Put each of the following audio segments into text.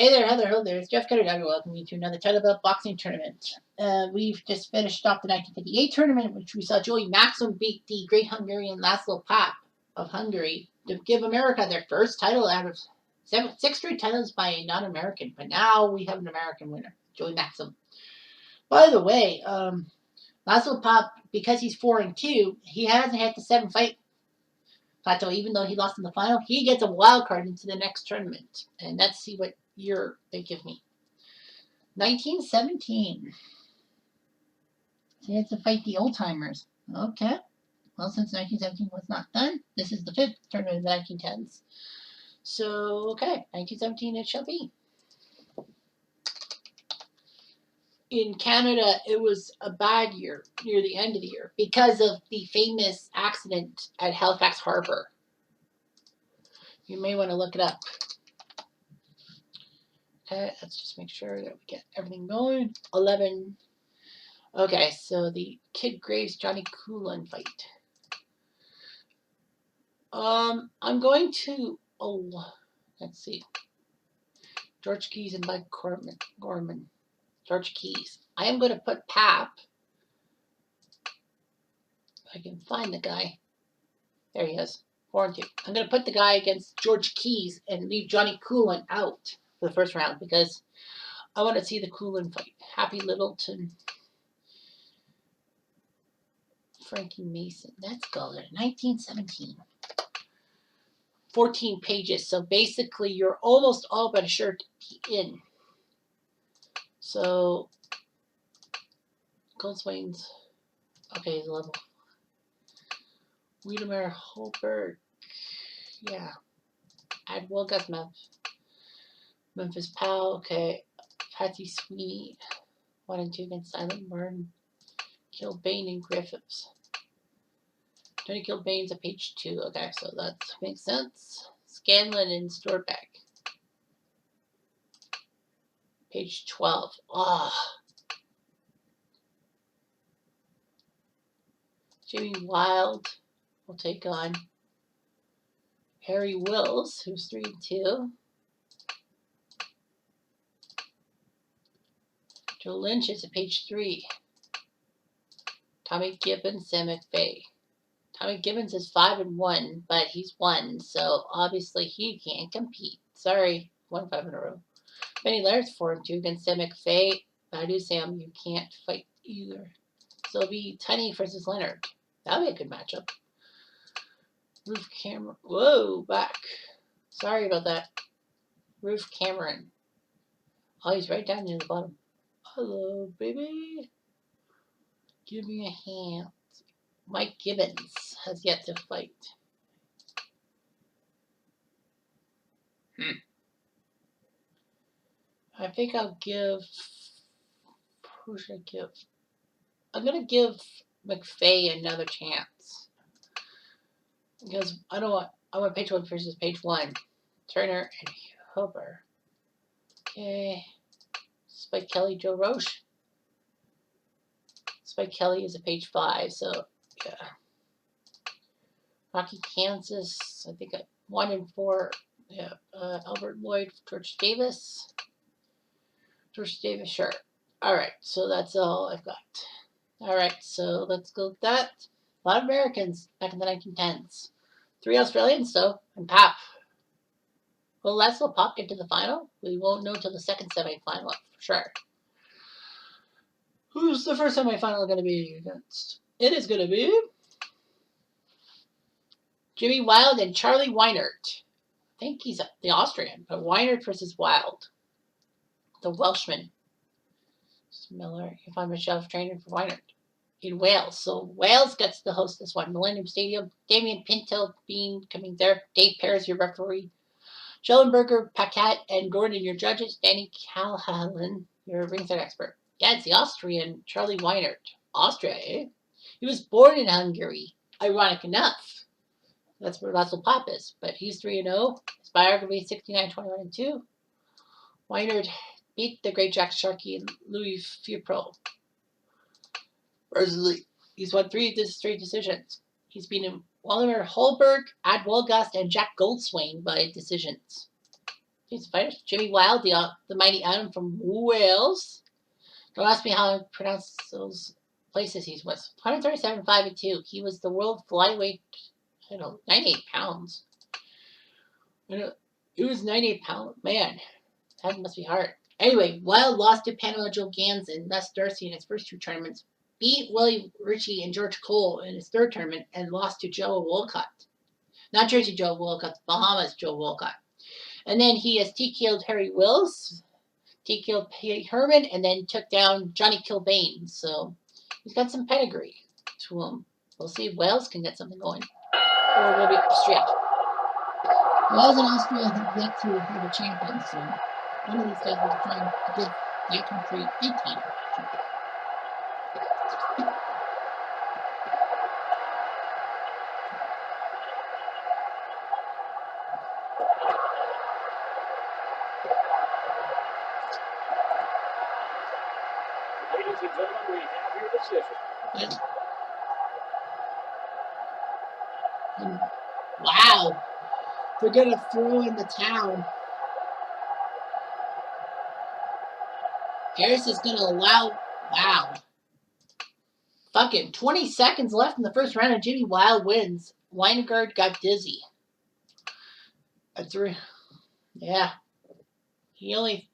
Hey there, Heather. Hello there. It's Jeff Cutter. I welcome you to another Title Belt boxing tournament. We've just finished off the 1958 tournament, which we saw Joey Maxim beat the great Hungarian Laszlo Papp of Hungary to give America their first title out of six straight titles by a non-American. But now we have an American winner, Joey Maxim. By the way, Laszlo Papp, because he's 4-2, he hasn't had the 7-fight plateau. Even though he lost in the final, he gets a wild card into the next tournament. And let's see what year they give me. 1917. So he has to fight the old timers. Okay. Well, since 1917 was not done, this is the fifth tournament of the 1910s. So, okay, 1917 it shall be. In Canada, it was a bad year near the end of the year because of the famous accident at Halifax Harbor. You may want to look it up. Okay, let's just make sure that we get everything going. 11. Okay, so the Kid Graves Johnny Coolin fight. I'm going to, let's see. George Keys and Bud Gorman. George Keys. I am going to put Papp. If I can find the guy. There he is. 4-2. I'm going to put the guy against George Keys and leave Johnny Coolin out for the first round because I want to see the Coolin fight. Happy Littleton. Frankie Mason. Let's go there. 1917. 14 pages. So basically, you're almost all but sure to be in. So, Goldswain's. Okay, he's level. Wiedemeyer, Holberg. Yeah. Adwell got Memphis Powell. Okay. Patsy Sweeney. 1-2 against Silent Martin. Kilbane and Griffiths. Tony Kilbane's at page 2. Okay, so that makes sense. Scanlon and Storbeck. Page 12. Jimmy Wild will take on Harry Wills, who's 3-2. Joe Lynch is at page 3. Tommy Gibbons, Sam McVeigh. Tommy Gibbons is 5-1, but he's won, so obviously he can't compete. Sorry, 1-5 in a row. Benny Laird's 4-2 against Sam McVeigh. But I do, Sam, you can't fight either. So it'll be Tunney versus Leonard. That'll be a good matchup. Roof Cameron. Whoa, back. Sorry about that. Roof Cameron. Oh, he's right down near the bottom. Hello, baby. Give me a hand. Mike Gibbons has yet to fight. I think I'll give. Who should I give? I'm going to give McVeigh another chance. Because I want page 1 versus page 1. Turner and Huber. Okay. Spike Kelly, Joe Roche. Spike Kelly is at page 5, so yeah. Rocky, Kansas. I think at 1-4. Yeah. Albert Lloyd, George Davis. George Davis, sure. All right, so that's all I've got. All right, so let's go with that. A lot of Americans back in the 1910s. 3 Australians, though, and Papp. Will Laszlo Papp get to the final? We won't know till the second semifinal, for sure. Who's the first semifinal going to be against? It is going to be Jimmy Wild and Charlie Weinert. I think he's the Austrian, but Weinert versus Wild. The Welshman. Miller, you find Michelle training for Weinert in Wales. So Wales gets to host this one. Millennium Stadium. Damien Pinto Bean coming there. Dave Pears, your referee. Schellenberger, Paquette, and Gordon, your judges. Danny Calhallen, your ringside expert. Yeah, it's the Austrian Charlie Weinert. Austria, eh? He was born in Hungary. Ironic enough. That's where Laszlo Papp is. But he's 3-0. His biography 69-21-2. Weinert beat the great Jack Sharkey and Louis Fupro. He's won 3 straight decisions. He's beaten Waldemar Holberg, Ad Wolgast, and Jack Goldswain by decisions. He's a fighter. Jimmy Wild, the mighty Adam from Wales. Don't ask me how I pronounce those places he's with. 137, 5 and 2. He was the world flyweight. I don't know, 98 pounds. It was 98 pounds. Man, that must be hard. Anyway, Wild lost to Panama Joe Ganson, Les Darcy in his first two tournaments, beat Willie Ritchie and George Cole in his third tournament, and lost to Joe Wolcott. Not Jersey Joe Wolcott, Bahamas Joe Wolcott. And then he has TKO'd Harry Wills, TKO'd Pete Herman, and then took down Johnny Kilbane. So he's got some pedigree to him. We'll see if Wales can get something going. Or will be Austria. Wales and Austria have yet to have a champion, so one of these guys will be trying to give that country a title. Ladies and gentlemen, we have your decision. Yeah. And, wow. They're going to throw in the towel. Harris is going to allow. Wow. Fucking 20 seconds left in the first round, and Jimmy Wild wins. Weingard got dizzy. A 3. Yeah. He only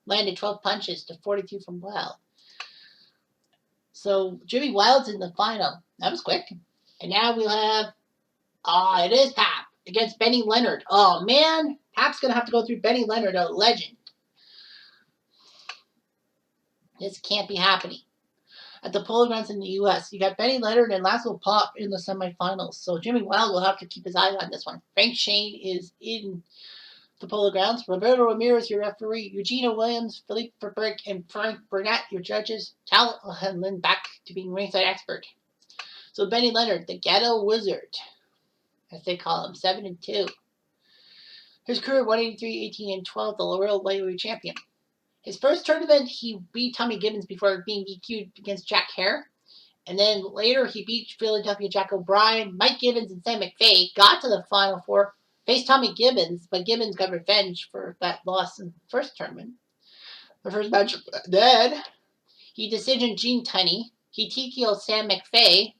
landed 12 punches to 42 from Wild. So Jimmy Wild's in the final. That was quick. And now we'll have, it is Pap against Benny Leonard. Oh, man. Pap's going to have to go through Benny Leonard, a legend. This can't be happening. At the polo grounds in the U.S., you got Benny Leonard and Laszlo Pop in the semifinals. So Jimmy Wild will have to keep his eye on this one. Frank Shane is in the polo grounds. Roberto Ramirez, your referee. Eugenia Williams, Philippe Verberg, and Frank Burnett, your judges. Cal Henlin back to being ringside expert. So Benny Leonard, the ghetto wizard, as they call him, 7 and 2. His career 183, 18 and 12, the world lightweight champion. His first tournament, he beat Tommy Gibbons before being DQ'd against Jack Hare. And then later, he beat Philadelphia Jack O'Brien, Mike Gibbons, and Sam McVay. Got to the Final Four, faced Tommy Gibbons, but Gibbons got revenge for that loss in the first tournament. The first match. Then, he decisioned Gene Tunney. He TKO'd Sam McVay,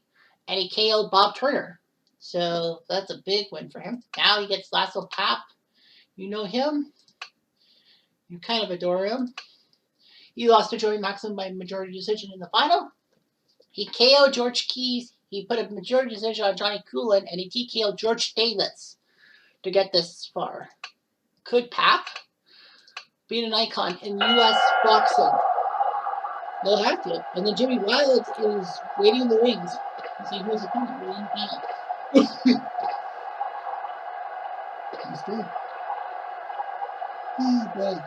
and he KO'd Bob Turner. So that's a big win for him. Now he gets Laszlo Pap. You know him. You kind of adore him. He lost to Joey Maxim by majority decision in the final. He KO'd George Keys. He put a majority decision on Johnny Coolin, and he TKO'd George Davis to get this far. Could Pap be an icon in U.S. boxing? They'll have to. And then Jimmy Wild is waiting in the wings to see who's opponent will in final. That's good. Oh, boy.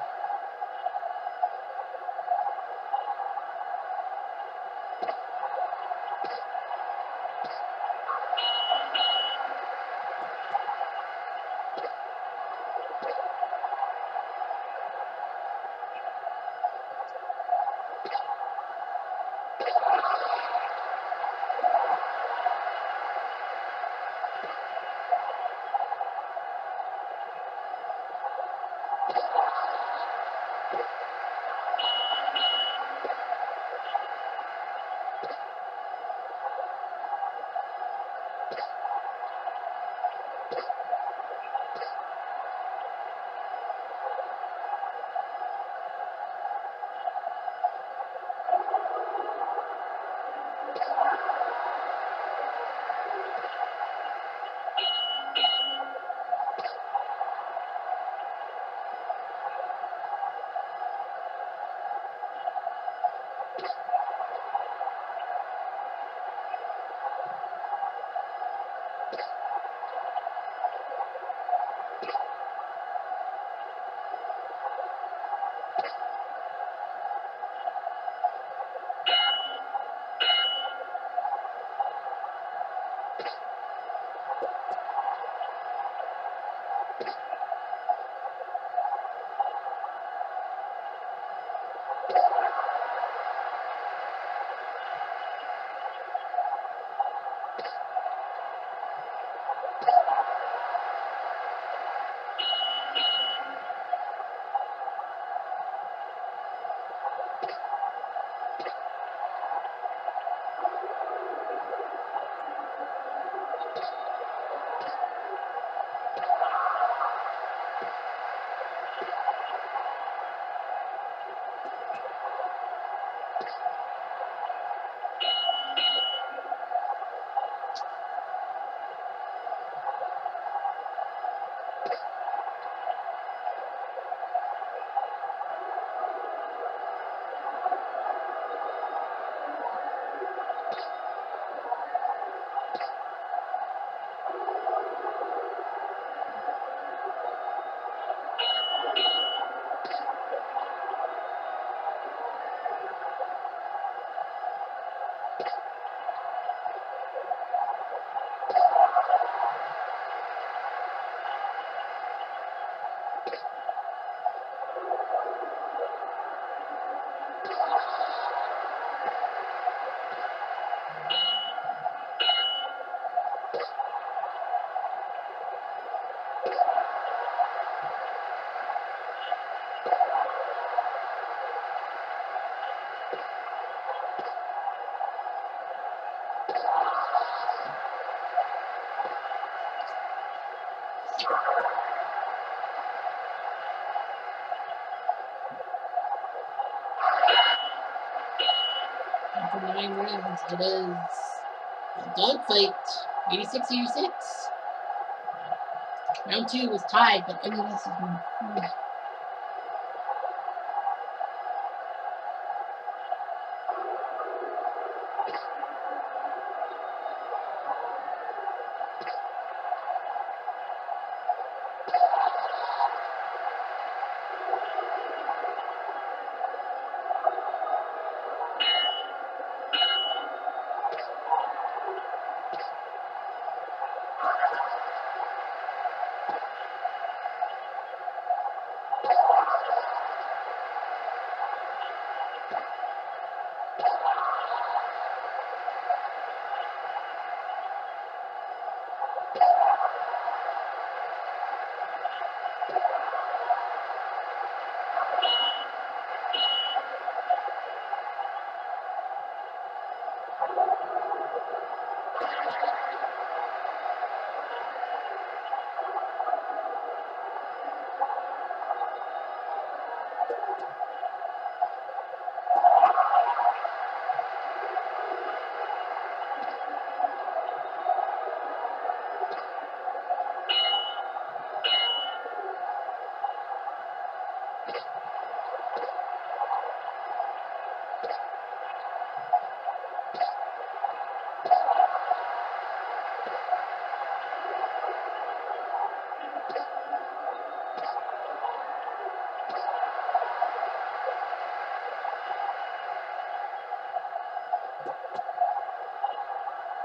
For 9 rounds, it is a dogfight. 86-86. Round 2 was tied, but everyone else has been.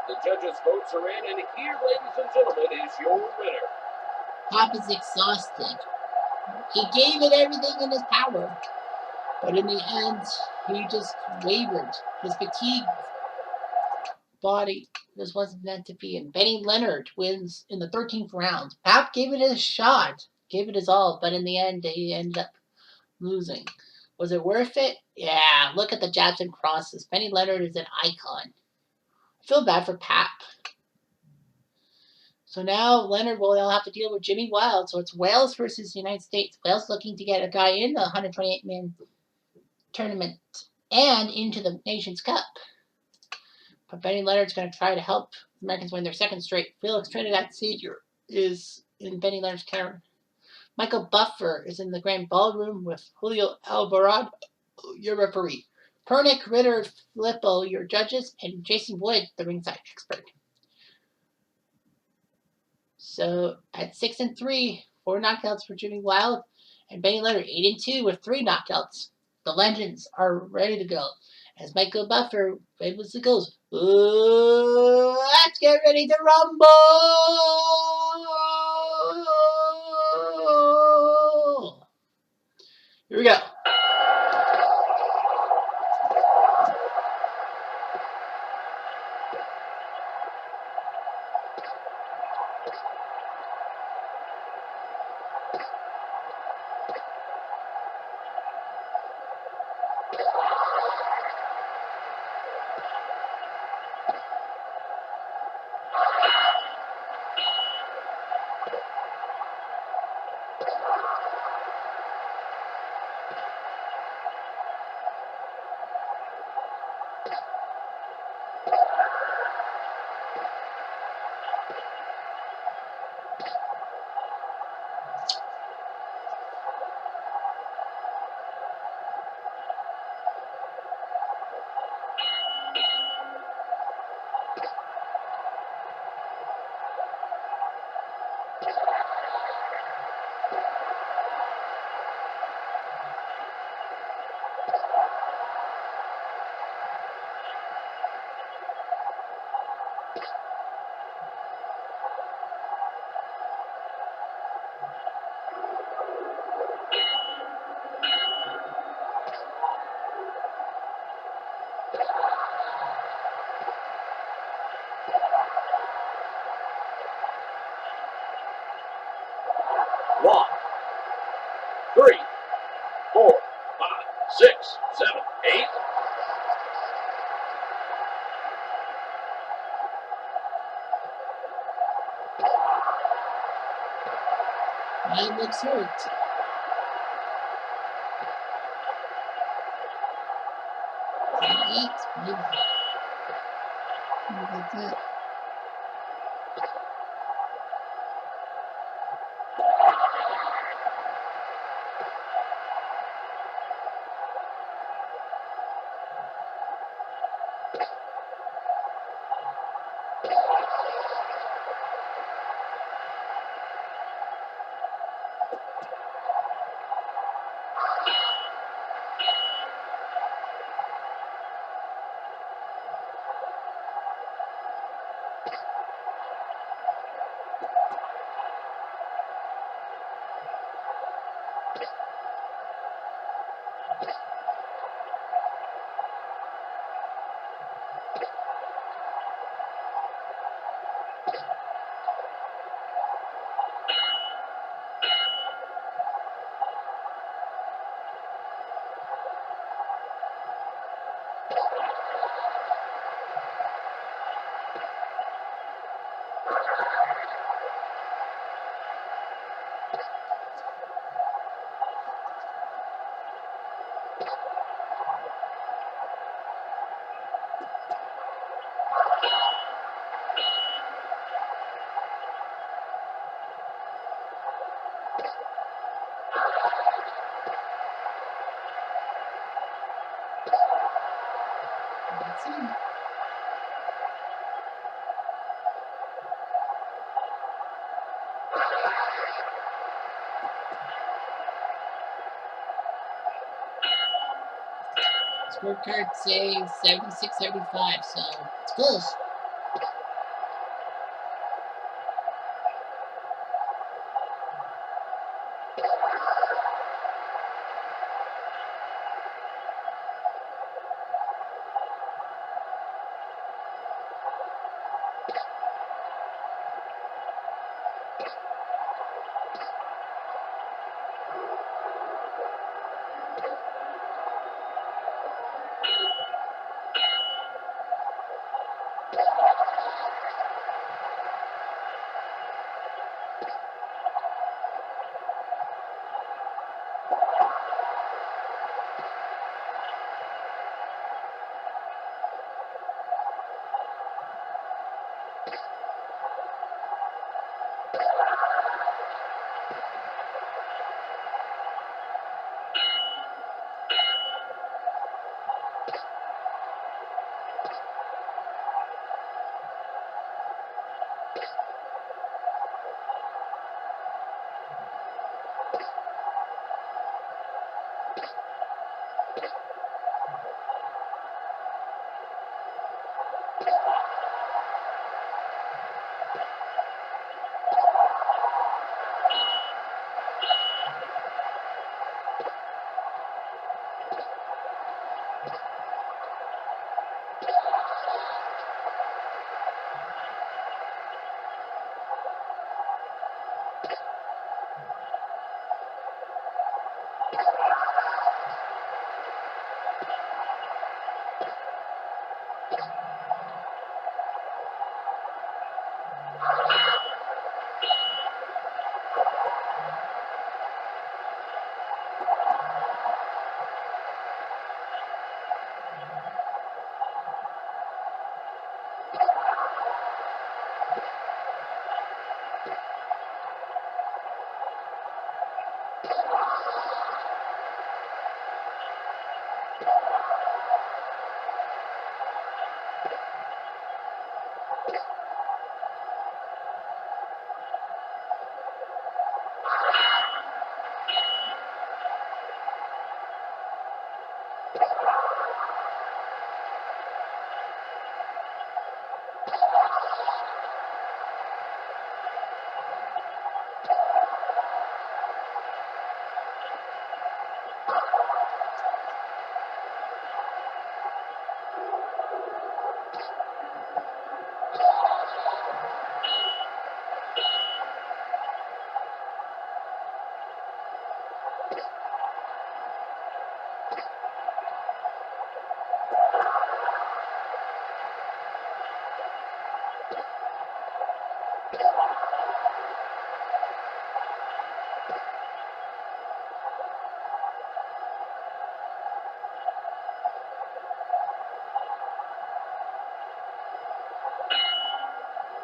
The judges' votes are in, and here, ladies and gentlemen, is your winner. Pop is exhausted. He gave it everything in his power, but in the end, he just wavered. His fatigued body just wasn't meant to be. And Benny Leonard wins in the 13th round. Pop gave it a shot, gave it his all, but in the end, he ended up losing. Was it worth it? Yeah, look at the jabs and crosses. Benny Leonard is an icon. I feel bad for Pap. So now Leonard will now have to deal with Jimmy Wild. So it's Wales versus the United States. Wales looking to get a guy in the 128-man tournament and into the Nations Cup. But Benny Leonard's going to try to help the Americans win their second straight. Felix Trinidad Sr. is in Benny Leonard's corner. Michael Buffer is in the Grand Ballroom with Julio Alvarado, your referee. Pernick, Ritter, Filippo, your judges, and Jason Wood, the ringside expert. So at 6-3, 4 knockouts for Jimmy Wild, and Benny Leonard 8-2 with 3 knockouts. The legends are ready to go. As Michael Buffer famously goes, let's get ready to rumble! Here we go. 3, 4, 5, 6, 7, 8. He looks hurt. He eats, maybe. Look at that. Let's see. Scorecard says 76-75, so it's close.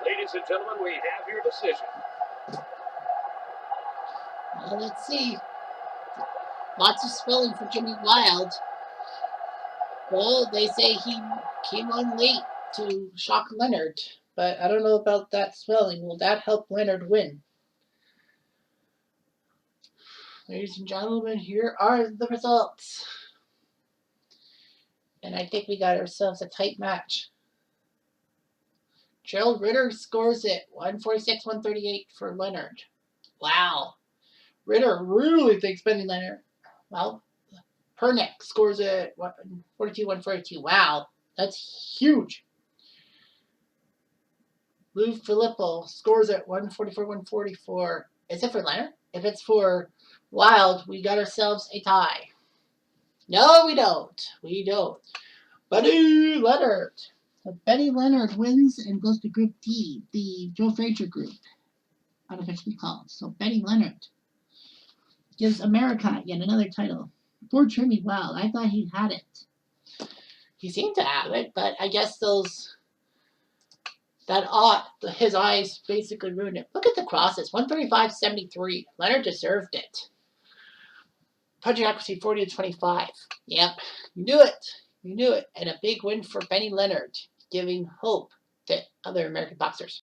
Ladies and gentlemen, we have your decision. Well, let's see. Lots of spelling for Jimmy Wild. Well, they say he came on late to shock Leonard, but I don't know about that spelling. Will that help Leonard win? Ladies and gentlemen, here are the results. And I think we got ourselves a tight match. Gerald Ritter scores it 146, 138 for Leonard. Wow. Ritter really thinks Benny Leonard. Well, Pernick scores it 142, 142. Wow. That's huge. Lou Filippo scores at 144, 144. Is it for Leonard? If it's for Wild, we got ourselves a tie. No, we don't. We don't. Benny Leonard. So Benny Leonard wins and goes to Group D, the Joe Frazier group, unofficially called. So Benny Leonard gives America yet another title. Poor Tourney, wow, I thought he had it. He seemed to have it, but I guess his eyes basically ruined it. Look at the crosses, 135.73. Leonard deserved it. Punching accuracy 40 to 25. Yep, you knew it. You knew it. And a big win for Benny Leonard, giving hope to other American boxers.